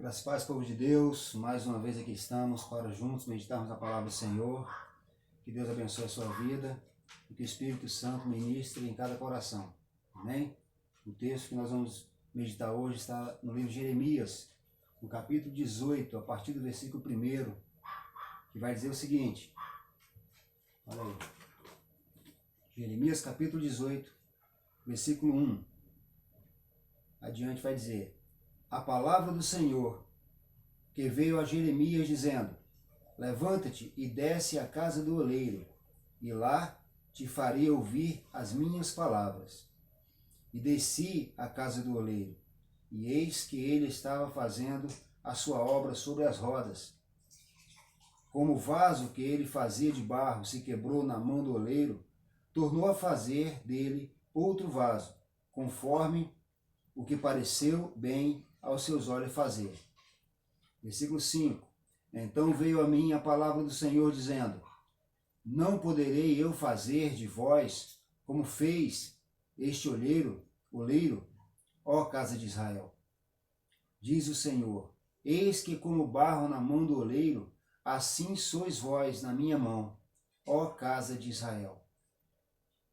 Graças e paz, povo de Deus, mais uma vez aqui estamos para juntos meditarmos a palavra do Senhor. Que Deus abençoe a sua vida e que o Espírito Santo ministre em cada coração. Amém? O texto que nós vamos meditar hoje está no livro de Jeremias, no capítulo 18, a partir do versículo 1, que vai dizer o seguinte. Olha aí. Jeremias capítulo 18, versículo 1. Adiante vai dizer: a palavra do Senhor que veio a Jeremias dizendo: levanta-te e desce à casa do oleiro, e lá te farei ouvir as minhas palavras. E desci à casa do oleiro, e eis que ele estava fazendo a sua obra sobre as rodas. Como o vaso que ele fazia de barro se quebrou na mão do oleiro, tornou a fazer dele outro vaso, conforme o que pareceu bem aos seus olhos fazer. Versículo 5. Então veio a mim a palavra do Senhor, dizendo: não poderei eu fazer de vós como fez este oleiro, ó casa de Israel. Diz o Senhor: eis que como barro na mão do oleiro, assim sois vós na minha mão, ó casa de Israel.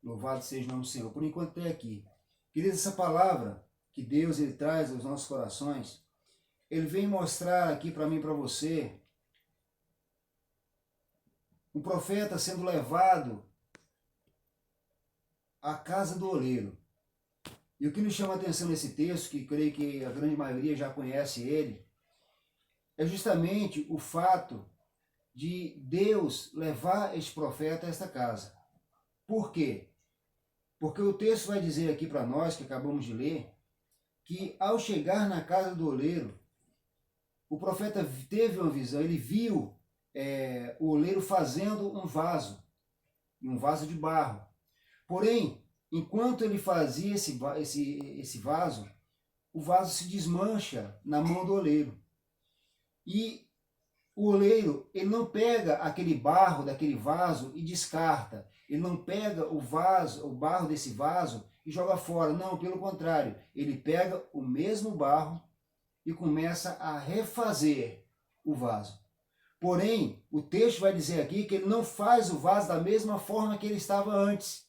Louvado seja o nome do Senhor. Por enquanto até aqui. Queridos, essa palavra que Deus ele traz aos nossos corações, ele vem mostrar aqui para mim e para você um profeta sendo levado à casa do oleiro. E o que me chama a atenção nesse texto, que creio que a grande maioria já conhece ele, é justamente o fato de Deus levar este profeta a esta casa. Por quê? Porque o texto vai dizer aqui para nós, que acabamos de ler, que ao chegar na casa do oleiro, o profeta teve uma visão, ele viu o oleiro fazendo um vaso de barro. Porém, enquanto ele fazia esse vaso, o vaso se desmancha na mão do oleiro. E o oleiro, ele não pega aquele barro daquele vaso e descarta. Ele não pega o barro desse vaso e joga fora. Não, pelo contrário. Ele pega o mesmo barro e começa a refazer o vaso. Porém, o texto vai dizer aqui que ele não faz o vaso da mesma forma que ele estava antes.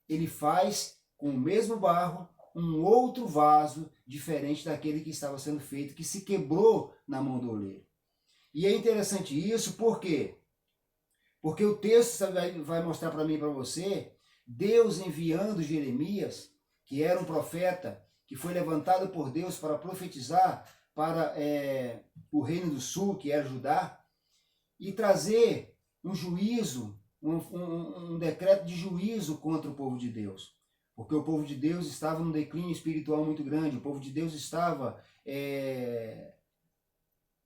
Ele faz com o mesmo barro um outro vaso diferente daquele que estava sendo feito, que se quebrou na mão do oleiro. E é interessante isso, por quê? Porque o texto vai mostrar para mim e para você, Deus enviando Jeremias, que era um profeta, que foi levantado por Deus para profetizar para o reino do sul, que era Judá, e trazer um juízo, um decreto de juízo contra o povo de Deus. Porque o povo de Deus estava num declínio espiritual muito grande, o povo de Deus estava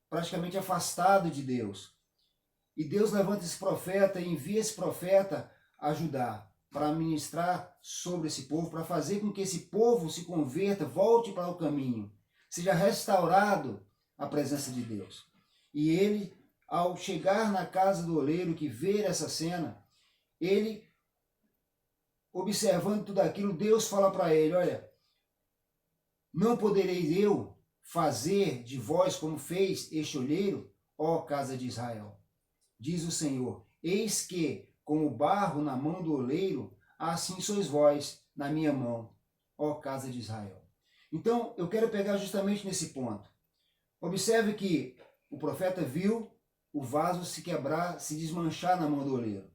praticamente afastado de Deus. E Deus levanta esse profeta e envia esse profeta ajudar, para ministrar sobre esse povo, para fazer com que esse povo se converta, volte para o caminho, seja restaurado a presença de Deus. E ele, ao chegar na casa do oleiro, que vê essa cena, ele, observando tudo aquilo, Deus fala para ele: olha, não poderei eu fazer de vós como fez este oleiro, ó casa de Israel. Diz o Senhor: eis que, como barro na mão do oleiro, assim sois vós na minha mão, ó casa de Israel. Então, eu quero pegar justamente nesse ponto. Observe que o profeta viu o vaso se quebrar, se desmanchar na mão do oleiro.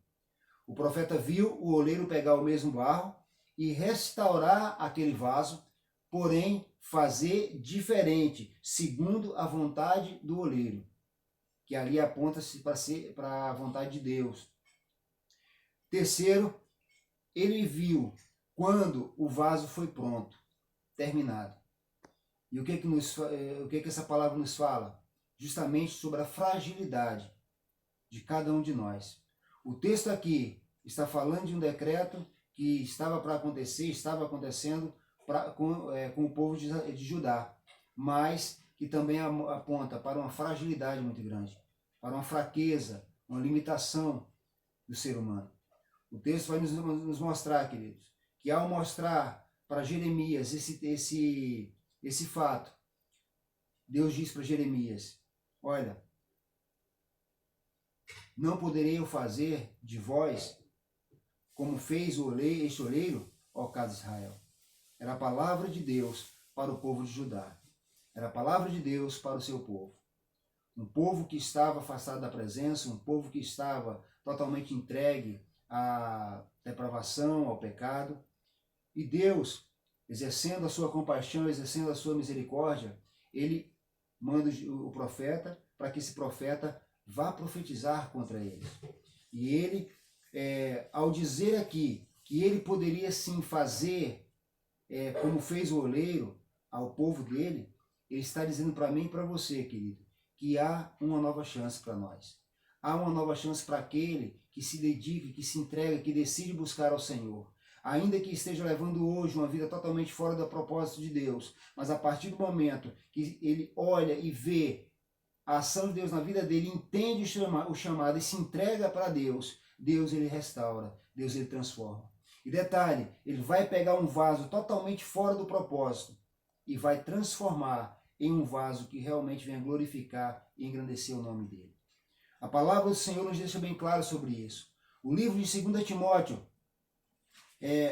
O profeta viu o oleiro pegar o mesmo barro e restaurar aquele vaso, porém fazer diferente, segundo a vontade do oleiro, que ali aponta-se para a vontade de Deus. Terceiro, ele viu quando o vaso foi pronto, terminado. E o que essa palavra nos fala? Justamente sobre a fragilidade de cada um de nós. O texto aqui está falando de um decreto que estava para acontecer, estava acontecendo com o povo de Judá, mas que também aponta para uma fragilidade muito grande, para uma fraqueza, uma limitação do ser humano. O texto vai nos mostrar, queridos, que ao mostrar para Jeremias esse fato, Deus diz para Jeremias, olha, não poderei eu fazer de vós como fez este oleiro, ó casa de Israel. Era a palavra de Deus para o povo de Judá. Era a palavra de Deus para o seu povo. Um povo que estava afastado da presença, um povo que estava totalmente entregue à depravação, ao pecado. E Deus, exercendo a sua compaixão, exercendo a sua misericórdia, ele manda o profeta para que esse profeta vá profetizar contra eles. E ele, ao dizer aqui que ele poderia sim fazer como fez o oleiro ao povo dele, ele está dizendo para mim e para você, querido, que há uma nova chance para nós. Há uma nova chance para aquele que se dedica, que se entrega, que decide buscar ao Senhor. Ainda que esteja levando hoje uma vida totalmente fora do propósito de Deus, mas a partir do momento que ele olha e vê a ação de Deus na vida dele, entende o chamado e se entrega para Deus, Deus ele restaura, Deus ele transforma. E detalhe, ele vai pegar um vaso totalmente fora do propósito e vai transformar em um vaso que realmente venha glorificar e engrandecer o nome dele. A palavra do Senhor nos deixa bem claro sobre isso. O livro de 2 Timóteo,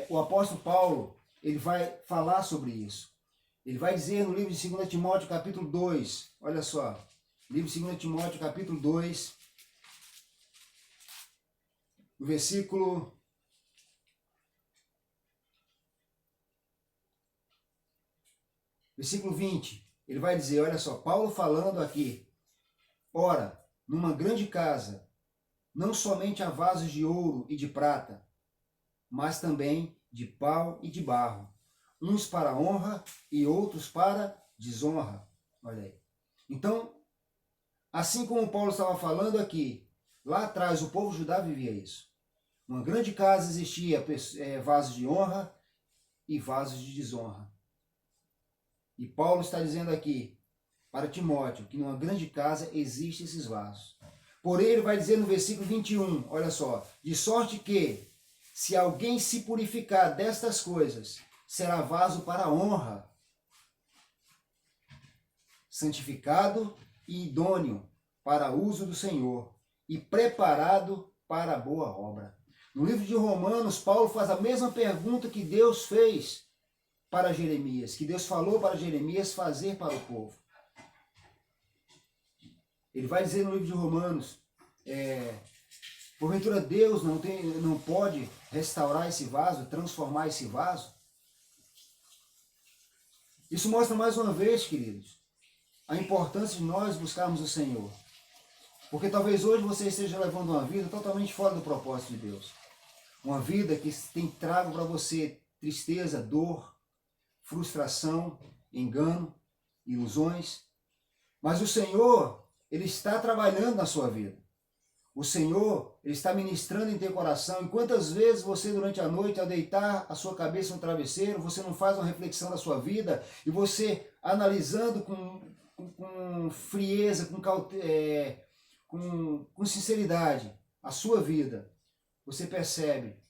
o apóstolo Paulo, ele vai falar sobre isso. Ele vai dizer no livro de 2 Timóteo, capítulo 2, olha só, livro de 2 Timóteo, capítulo 2, no versículo 20, ele vai dizer, olha só, Paulo falando aqui, ora, numa grande casa, não somente há vasos de ouro e de prata, mas também de pau e de barro, uns para honra e outros para desonra. Olha aí. Então, assim como Paulo estava falando aqui, lá atrás o povo judá vivia isso. Uma grande casa existia vasos de honra e vasos de desonra. E Paulo está dizendo aqui para Timóteo que numa grande casa existem esses vasos. Porém, ele vai dizer no versículo 21, olha só, de sorte que, se alguém se purificar destas coisas, será vaso para honra, santificado e idôneo para uso do Senhor e preparado para a boa obra. No livro de Romanos, Paulo faz a mesma pergunta que Deus fez para Jeremias, que Deus falou para Jeremias fazer para o povo. Ele vai dizer no livro de Romanos, porventura Deus não pode restaurar esse vaso, transformar esse vaso? Isso mostra mais uma vez, queridos, a importância de nós buscarmos o Senhor. Porque talvez hoje você esteja levando uma vida totalmente fora do propósito de Deus. Uma vida que tem trago para você tristeza, dor, frustração, engano, ilusões. Mas o Senhor, Ele está trabalhando na sua vida. O Senhor, Ele está ministrando em teu coração. E quantas vezes você, durante a noite, ao deitar a sua cabeça no travesseiro, você não faz uma reflexão da sua vida e você, analisando com frieza, com sinceridade a sua vida, você percebe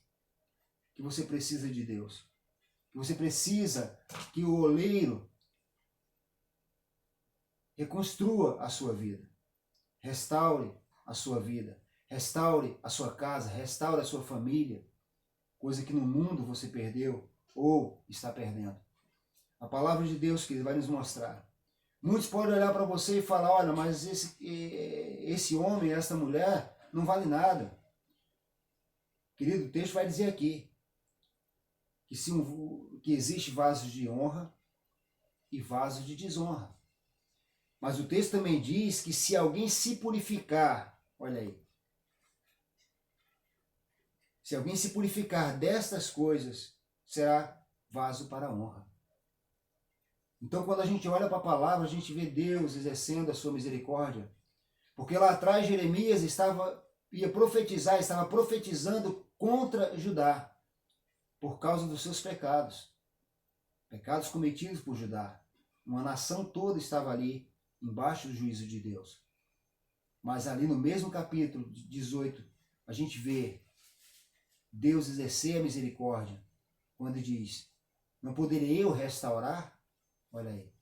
que você precisa de Deus. Que você precisa que o oleiro reconstrua a sua vida. Restaure a sua vida. Restaure a sua casa. Restaure a sua família. Coisa que no mundo você perdeu ou está perdendo. A palavra de Deus, querido, vai nos mostrar. Muitos podem olhar para você e falar, olha, mas esse homem, essa mulher, não vale nada. Querido, o texto vai dizer aqui que existe vasos de honra e vasos de desonra. Mas o texto também diz que se alguém se purificar, olha aí, se alguém se purificar destas coisas, será vaso para a honra. Então, quando a gente olha para a palavra, a gente vê Deus exercendo a sua misericórdia. Porque lá atrás Jeremias estava profetizando contra Judá, por causa dos seus pecados. Pecados cometidos por Judá. Uma nação toda estava ali, embaixo do juízo de Deus. Mas ali no mesmo capítulo 18, a gente vê Deus exercer a misericórdia, quando diz, não poderei eu restaurar? Olha aí.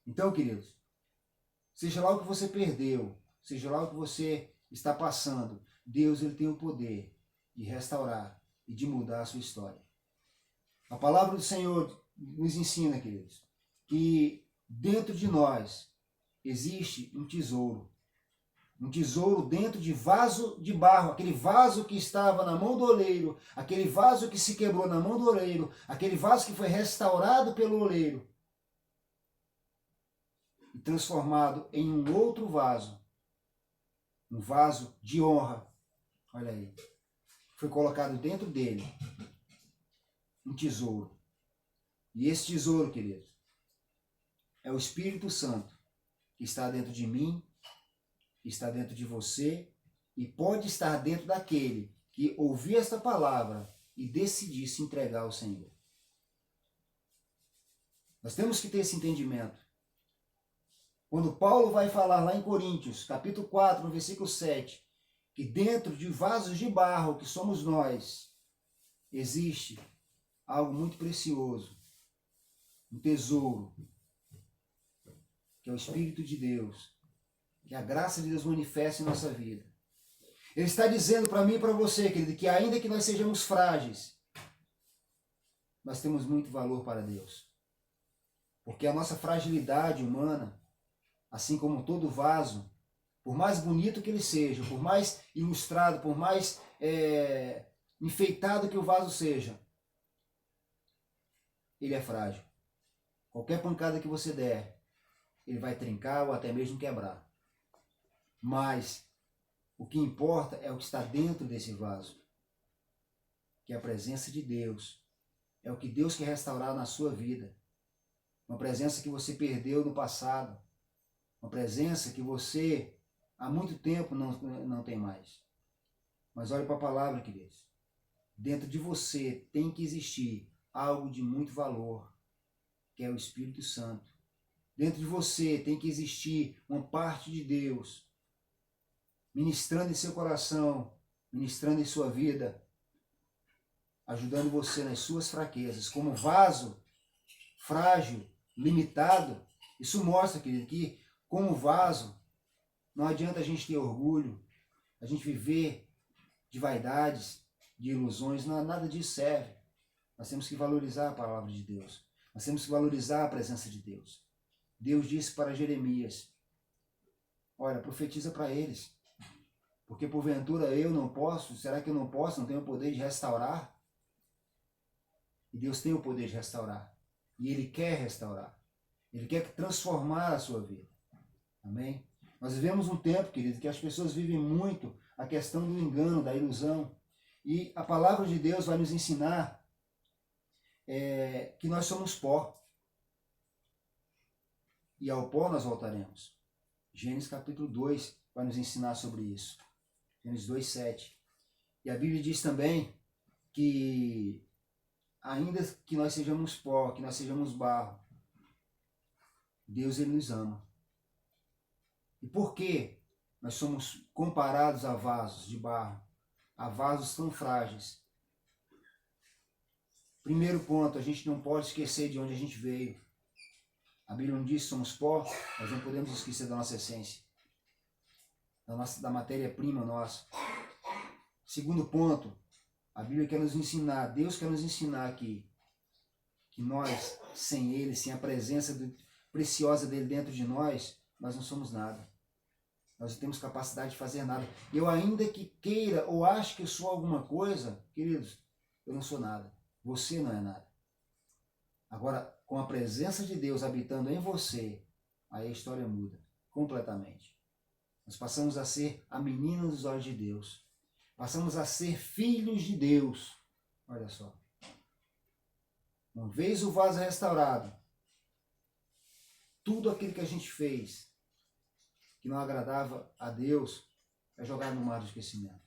Então, queridos, Seja lá o que você perdeu, seja lá o que você está passando, Deus ele tem o poder de restaurar e de mudar a sua história. A palavra do Senhor nos ensina, queridos, que dentro de nós existe um tesouro. Um tesouro dentro de vaso de barro, aquele vaso que estava na mão do oleiro, aquele vaso que se quebrou na mão do oleiro, aquele vaso que foi restaurado pelo oleiro e transformado em um outro vaso, um vaso de honra. Olha aí, foi colocado dentro dele um tesouro. E esse tesouro, queridos, é o Espírito Santo que está dentro de mim, que está dentro de você e pode estar dentro daquele que ouvir esta palavra e decidir se entregar ao Senhor. Nós temos que ter esse entendimento. Quando Paulo vai falar lá em Coríntios, capítulo 4, no versículo 7, que dentro de vasos de barro que somos nós, existe algo muito precioso, um tesouro, que é o Espírito de Deus, que a graça de Deus manifesta em nossa vida. Ele está dizendo para mim e para você, querido, que ainda que nós sejamos frágeis, nós temos muito valor para Deus. Porque a nossa fragilidade humana, assim como todo vaso, por mais bonito que ele seja, por mais ilustrado, por mais enfeitado que o vaso seja, ele é frágil. Qualquer pancada que você der, ele vai trincar ou até mesmo quebrar. Mas o que importa é o que está dentro desse vaso, que é a presença de Deus. É o que Deus quer restaurar na sua vida. Uma presença que você perdeu no passado. Uma presença que você há muito tempo não tem mais. Mas olhe para a palavra, queridos. Dentro de você tem que existir algo de muito valor, que é o Espírito Santo. Dentro de você tem que existir uma parte de Deus ministrando em seu coração, ministrando em sua vida, ajudando você nas suas fraquezas. Como vaso frágil, limitado, isso mostra, querido, que como vaso, não adianta a gente ter orgulho, a gente viver de vaidades, de ilusões, nada disso serve. Nós temos que valorizar a palavra de Deus. Nós temos que valorizar a presença de Deus. Deus disse para Jeremias, olha, profetiza para eles. Porque porventura eu não posso, será que eu não posso, não tenho o poder de restaurar? E Deus tem o poder de restaurar. E Ele quer restaurar. Ele quer transformar a sua vida. Amém? Nós vivemos um tempo, querido, que as pessoas vivem muito a questão do engano, da ilusão. E a palavra de Deus vai nos ensinar que nós somos pó. E ao pó nós voltaremos. Gênesis capítulo 2 vai nos ensinar sobre isso. Gênesis 2, 7. E a Bíblia diz também que ainda que nós sejamos pó, que nós sejamos barro, Deus ele nos ama. E por que nós somos comparados a vasos de barro, a vasos tão frágeis? Primeiro ponto, a gente não pode esquecer de onde a gente veio. A Bíblia não diz que somos pó, nós não podemos esquecer da nossa essência, da matéria-prima nossa. Segundo ponto, a Bíblia quer nos ensinar, Deus quer nos ensinar aqui, que nós, sem Ele, sem a presença preciosa dEle dentro de nós não somos nada. Nós não temos capacidade de fazer nada. Eu ainda que queira ou acho que eu sou alguma coisa, queridos, eu não sou nada. Você não é nada. Agora, com a presença de Deus habitando em você, aí a história muda completamente. Nós passamos a ser a menina dos olhos de Deus. Passamos a ser filhos de Deus. Olha só. Uma vez o vaso restaurado, tudo aquilo que a gente fez que não agradava a Deus é jogado no mar do esquecimento.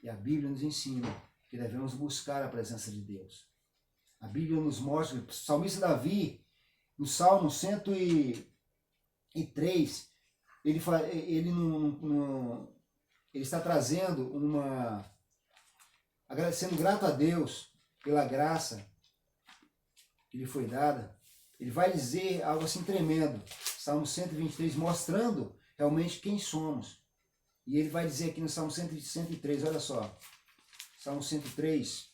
E a Bíblia nos ensina que devemos buscar a presença de Deus. A Bíblia nos mostra, o salmista Davi, no Salmo 103, ele está trazendo agradecendo grato a Deus pela graça que lhe foi dada. Ele vai dizer algo assim tremendo. Salmo 123, mostrando realmente quem somos. E ele vai dizer aqui no Salmo 103, olha só. Salmo 103,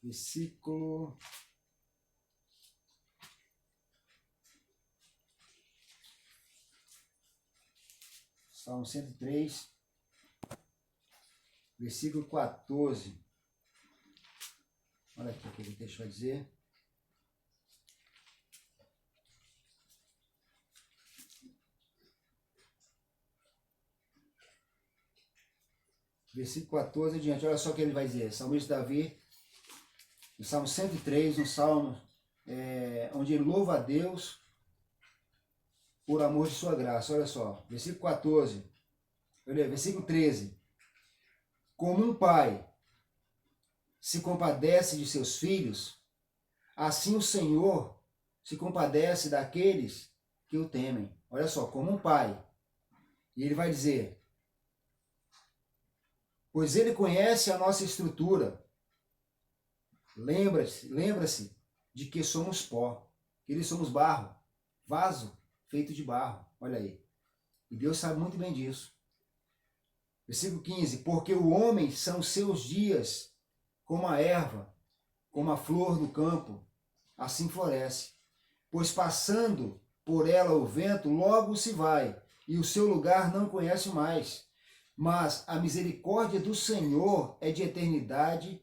versículo... Salmo 103, versículo 14. Olha aqui o que o texto vai dizer. Versículo 14 adiante, olha só o que ele vai dizer. Salmista Davi, no Salmo 103, um salmo onde ele louva a Deus por amor de sua graça. Olha só, versículo 14, versículo 13. Como um pai se compadece de seus filhos, assim o Senhor se compadece daqueles que o temem. Olha só, como um pai. E ele vai dizer, pois ele conhece a nossa estrutura. Lembra-se de que somos pó, que eles somos barro, vaso feito de barro. Olha aí. E Deus sabe muito bem disso. Versículo 15. Porque o homem são seus dias como a erva, como a flor do campo, assim floresce. Pois passando por ela o vento, logo se vai, e o seu lugar não conhece mais. Mas a misericórdia do Senhor é de eternidade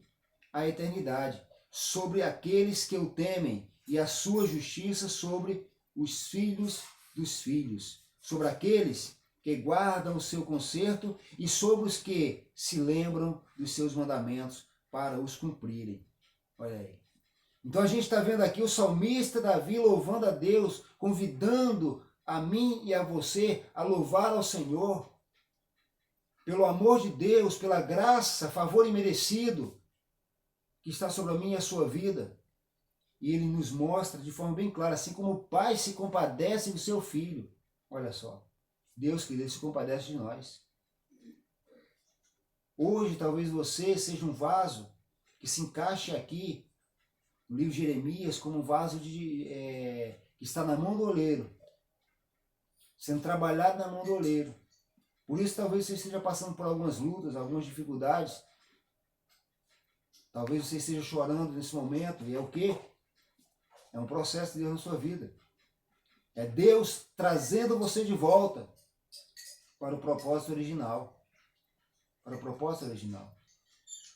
a eternidade, sobre aqueles que o temem, e a sua justiça sobre os filhos dos filhos, sobre aqueles que guardam o seu conserto e sobre os que se lembram dos seus mandamentos para os cumprirem. Olha aí. Então a gente está vendo aqui o salmista Davi louvando a Deus, convidando a mim e a você a louvar ao Senhor, pelo amor de Deus, pela graça, favor imerecido que está sobre a minha e a sua vida. E ele nos mostra de forma bem clara, assim como o pai se compadece do seu filho. Olha só, Deus, querido, ele se compadece de nós. Hoje, talvez você seja um vaso que se encaixe aqui, no livro de Jeremias, como um vaso que está na mão do oleiro, sendo trabalhado na mão do oleiro. Por isso, talvez você esteja passando por algumas lutas, algumas dificuldades. Talvez você esteja chorando nesse momento. E é o quê? É um processo de Deus na sua vida. É Deus trazendo você de volta para o propósito original. Para o propósito original.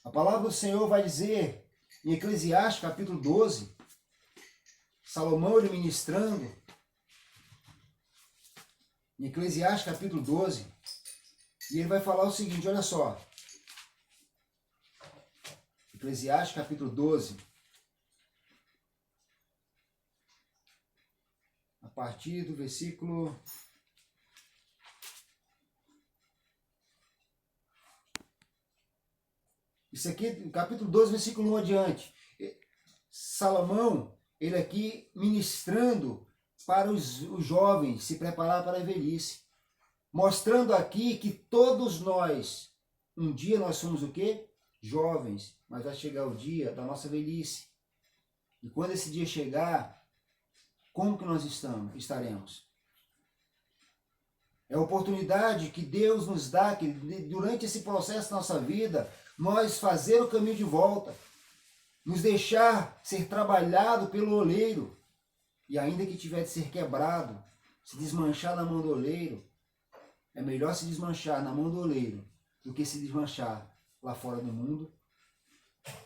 A palavra do Senhor vai dizer, em Eclesiastes, capítulo 12, Salomão, ele ministrando, em Eclesiastes, capítulo 12, e ele vai falar o seguinte, olha só. Eclesiastes, capítulo 12, a partir do versículo... Isso aqui, capítulo 12, versículo 1 adiante. Salomão, ele aqui ministrando para os jovens se preparar para a velhice. Mostrando aqui que todos nós, um dia nós somos o quê? Jovens, mas vai chegar o dia da nossa velhice. E quando esse dia chegar, como que nós estaremos? É a oportunidade que Deus nos dá, que durante esse processo da nossa vida, nós fazer o caminho de volta, nos deixar ser trabalhado pelo oleiro, e ainda que tiver de ser quebrado, se desmanchar na mão do oleiro, é melhor se desmanchar na mão do oleiro do que se desmanchar lá fora do mundo,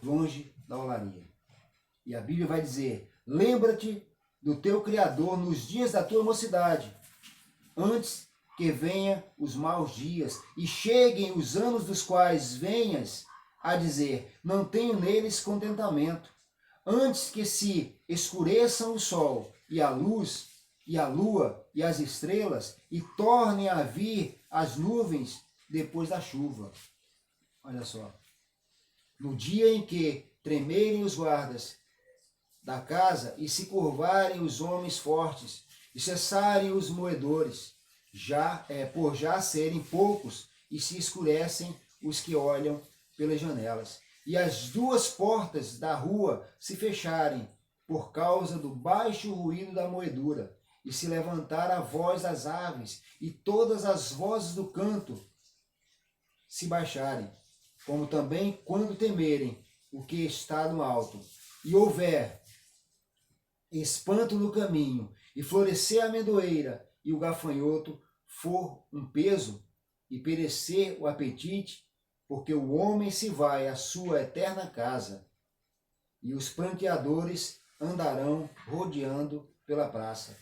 longe da olaria. E a Bíblia vai dizer, lembra-te do teu Criador nos dias da tua mocidade, antes que venham os maus dias e cheguem os anos dos quais venhas a dizer, não tenho neles contentamento, antes que se escureçam o sol e a luz, e a lua e as estrelas, e tornem a vir as nuvens depois da chuva. Olha só. No dia em que tremerem os guardas da casa e se curvarem os homens fortes e cessarem os moedores, por já serem poucos e se escurecem os que olham pelas janelas, e as duas portas da rua se fecharem, por causa do baixo ruído da moedura, e se levantar a voz das aves, e todas as vozes do canto se baixarem, como também quando temerem o que está no alto, e houver espanto no caminho, e florescer a amendoeira, e o gafanhoto for um peso, e perecer o apetite, porque o homem se vai à sua eterna casa, e os pranteadores andarão rodeando pela praça.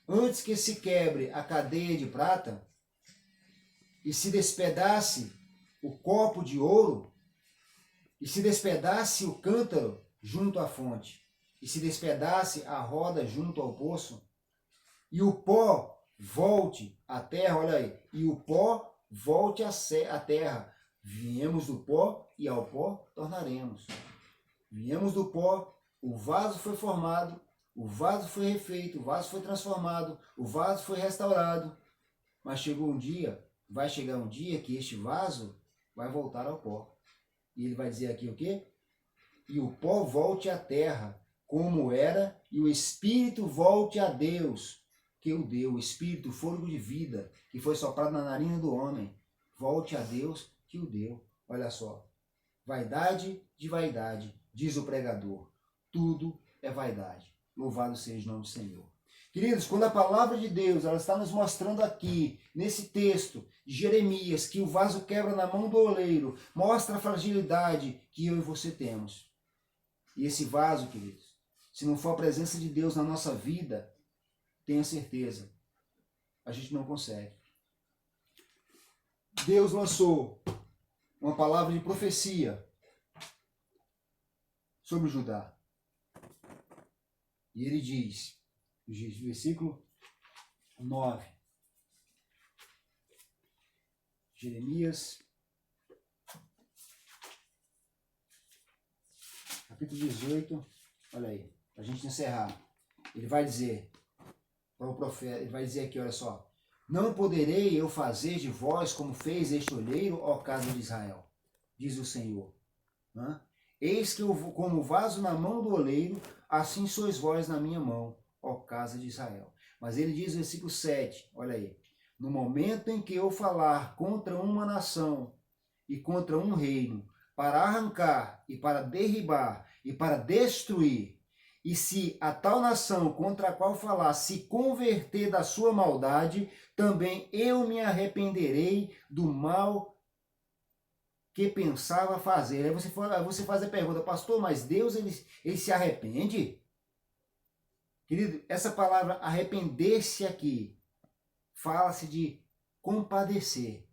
Antes que se quebre a cadeia de prata, e se despedace o copo de ouro, e se despedace o cântaro junto à fonte, e se despedace a roda junto ao poço, e o pó volte à terra, olha aí, e o pó volte à terra. Viemos do pó e ao pó tornaremos. Viemos do pó, o vaso foi formado, o vaso foi refeito, o vaso foi transformado, o vaso foi restaurado, mas chegou um dia, vai chegar um dia que este vaso vai voltar ao pó. E ele vai dizer aqui o quê? E o pó volte à terra, como era, e o espírito volte a Deus, que o deu, o espírito, o fôlego de vida, que foi soprado na narina do homem, volte a Deus, que o deu. Olha só, vaidade de vaidade, diz o pregador, tudo é vaidade. Louvado seja o nome do Senhor. Queridos, quando a palavra de Deus ela está nos mostrando aqui, nesse texto de Jeremias, que o vaso quebra na mão do oleiro, mostra a fragilidade que eu e você temos. E esse vaso, queridos, se não for a presença de Deus na nossa vida, tenha certeza, a gente não consegue. Deus lançou uma palavra de profecia sobre Judá. E ele diz, versículo 9, Jeremias, capítulo 18, olha aí, para a gente encerrar. Ele vai dizer para o profeta, ele vai dizer aqui, olha só, não poderei eu fazer de vós como fez este olheiro, ó casa de Israel, diz o Senhor. Eis que eu vou como vaso na mão do oleiro, assim sois vós na minha mão, ó casa de Israel. Mas ele diz no versículo 7, olha aí, no momento em que eu falar contra uma nação e contra um reino, para arrancar e para derribar e para destruir, e se a tal nação contra a qual falar se converter da sua maldade, também eu me arrependerei do mal que pensava fazer. Aí você faz a pergunta, pastor, mas Deus ele se arrepende? Querido, essa palavra arrepender-se aqui, fala-se de compadecer.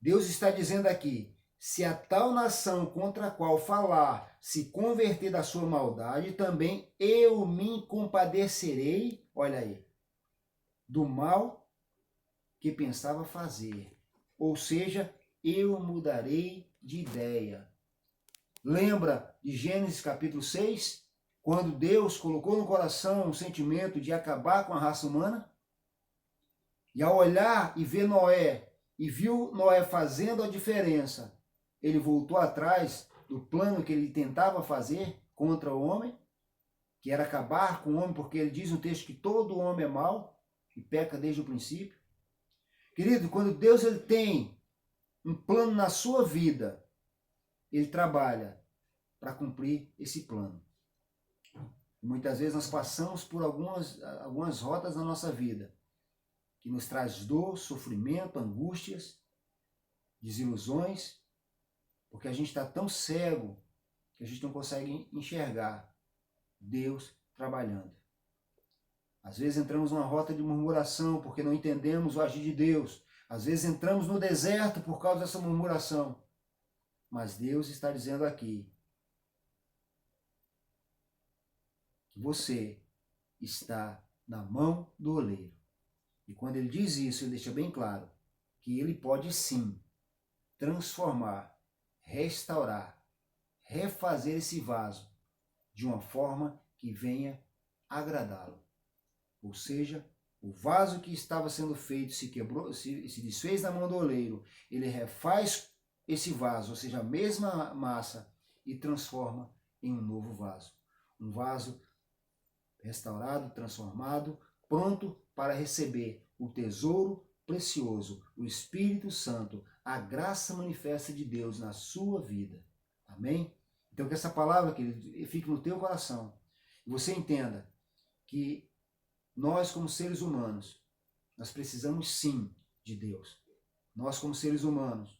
Deus está dizendo aqui, se a tal nação contra a qual falar se converter da sua maldade, também eu me compadecerei, olha aí, do mal que pensava fazer. Ou seja, eu mudarei de ideia. Lembra de Gênesis capítulo 6? Quando Deus colocou no coração o sentimento de acabar com a raça humana? E ao olhar e ver Noé, e viu Noé fazendo a diferença, ele voltou atrás do plano que ele tentava fazer contra o homem, que era acabar com o homem, porque ele diz no texto que todo homem é mau e peca desde o princípio. Querido, quando Deus ele tem um plano na sua vida, ele trabalha para cumprir esse plano. E muitas vezes nós passamos por algumas rotas na nossa vida, que nos traz dor, sofrimento, angústias, desilusões, porque a gente está tão cego que a gente não consegue enxergar Deus trabalhando. Às vezes entramos numa rota de murmuração porque não entendemos o agir de Deus. Às vezes entramos no deserto por causa dessa murmuração. Mas Deus está dizendo aqui que você está na mão do oleiro. E quando ele diz isso, ele deixa bem claro que ele pode sim transformar, restaurar, refazer esse vaso de uma forma que venha agradá-lo. Ou seja, o vaso que estava sendo feito se quebrou, se desfez na mão do oleiro, ele refaz esse vaso, ou seja, a mesma massa, e transforma em um novo vaso. Um vaso restaurado, transformado, pronto para receber o tesouro precioso, o Espírito Santo, a graça manifesta de Deus na sua vida. Amém? Então que essa palavra, querido, fique no teu coração. E você entenda que nós, como seres humanos, nós precisamos sim de Deus. Nós, como seres humanos,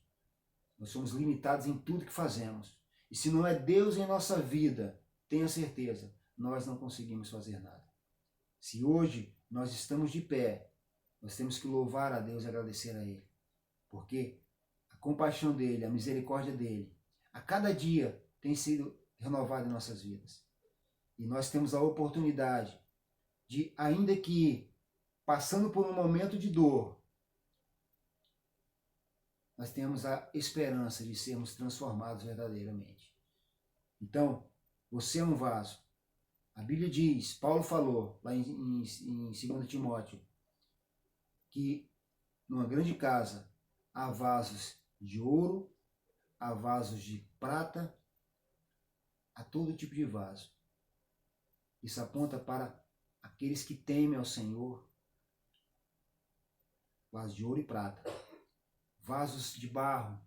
nós somos limitados em tudo que fazemos. E se não é Deus em nossa vida, tenha certeza, nós não conseguimos fazer nada. Se hoje nós estamos de pé, nós temos que louvar a Deus e agradecer a Ele. Porque a compaixão dEle, a misericórdia dEle, a cada dia tem sido renovada em nossas vidas. E nós temos a oportunidade de, ainda que passando por um momento de dor, nós temos a esperança de sermos transformados verdadeiramente. Então, você é um vaso. A Bíblia diz, Paulo falou lá em 2 Timóteo, que numa grande casa há vasos de ouro, há vasos de prata, há todo tipo de vaso. Isso aponta para aqueles que temem ao Senhor, vasos de ouro e prata. Vasos de barro,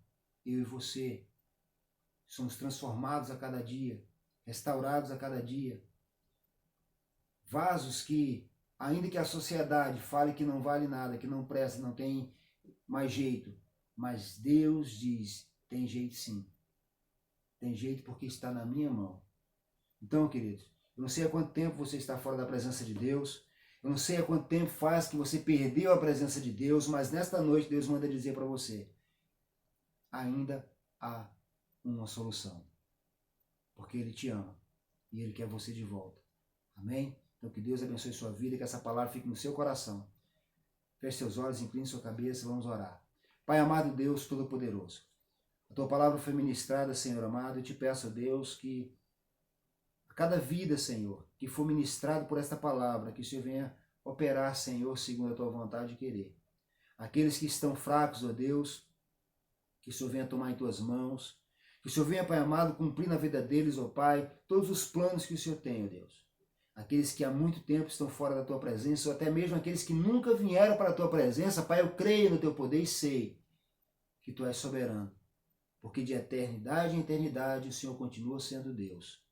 eu e você, somos transformados a cada dia, restaurados a cada dia. Vasos que, ainda que a sociedade fale que não vale nada, que não presta, não tem mais jeito, mas Deus diz, tem jeito sim. Tem jeito porque está na minha mão. Então, queridos, eu não sei há quanto tempo você está fora da presença de Deus, eu não sei há quanto tempo faz que você perdeu a presença de Deus, mas nesta noite Deus manda dizer para você, ainda há uma solução. Porque Ele te ama e Ele quer você de volta. Amém? Então que Deus abençoe sua vida, que essa palavra fique no seu coração. Feche seus olhos, incline sua cabeça, vamos orar. Pai amado Deus Todo-Poderoso, a Tua palavra foi ministrada, Senhor amado, eu te peço, Deus, que a cada vida, Senhor, que for ministrado por esta palavra, que o Senhor venha operar, Senhor, segundo a Tua vontade e querer. Aqueles que estão fracos, ó Deus, que o Senhor venha tomar em Tuas mãos, que o Senhor venha, Pai amado, cumprir na vida deles, ó Pai, todos os planos que o Senhor tem, ó Deus. Aqueles que há muito tempo estão fora da Tua presença, ou até mesmo aqueles que nunca vieram para a Tua presença, Pai, eu creio no Teu poder e sei que Tu és soberano, porque de eternidade em eternidade o Senhor continua sendo Deus.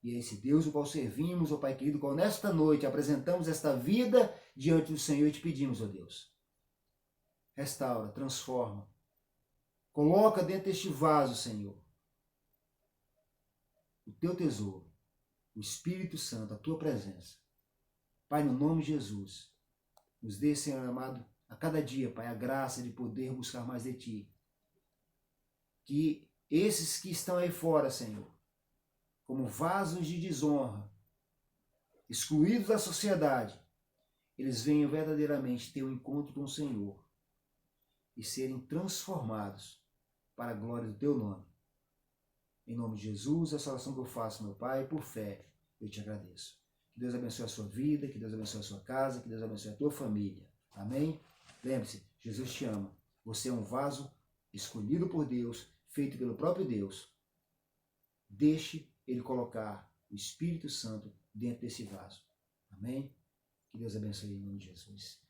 E é esse Deus o qual servimos, ó Pai querido, qual nesta noite apresentamos esta vida diante do Senhor e te pedimos, ó Deus, restaura, transforma, coloca dentro deste vaso, Senhor, o Teu tesouro, o Espírito Santo, a Tua presença. Pai, no nome de Jesus, nos dê, Senhor amado, a cada dia, Pai, a graça de poder buscar mais de Ti. Que esses que estão aí fora, Senhor, como vasos de desonra, excluídos da sociedade, eles venham verdadeiramente ter um encontro com o Senhor e serem transformados para a glória do Teu nome. Em nome de Jesus, essa oração que eu faço, meu Pai, por fé, eu te agradeço. Que Deus abençoe a sua vida, que Deus abençoe a sua casa, que Deus abençoe a tua família. Amém? Lembre-se, Jesus te ama. Você é um vaso escolhido por Deus, feito pelo próprio Deus. Deixe Ele colocar o Espírito Santo dentro desse vaso. Amém? Que Deus abençoe em nome de Jesus.